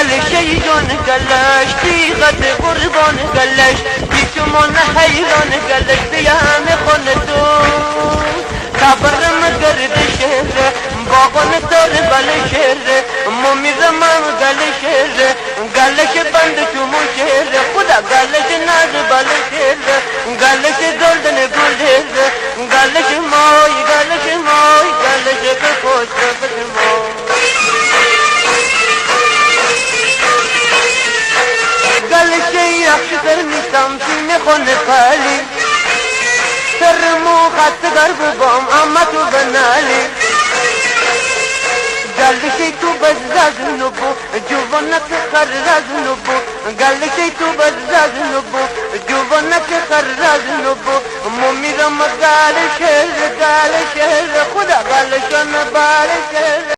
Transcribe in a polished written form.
شیطان گلش دیغت قربان گلش بیشمان حیران گلش بیان خون تو خبرم گرد شهر باغان تر بل شهر ممیرم گل شهر گلش بند چمو شهر خدا گلش ناز بل شهر گلش گلدن گل گلش مای گلش به خوش مای شکر نیستم سینه خون پالی سر مو خط در ببام اما تو بنالی گلشی تو بزاز نبو جوانت خرراز نبو گلشی تو بزاز نبو جوانت خرراز نبو ممیرم گال شهر خدا گالشان بال شهر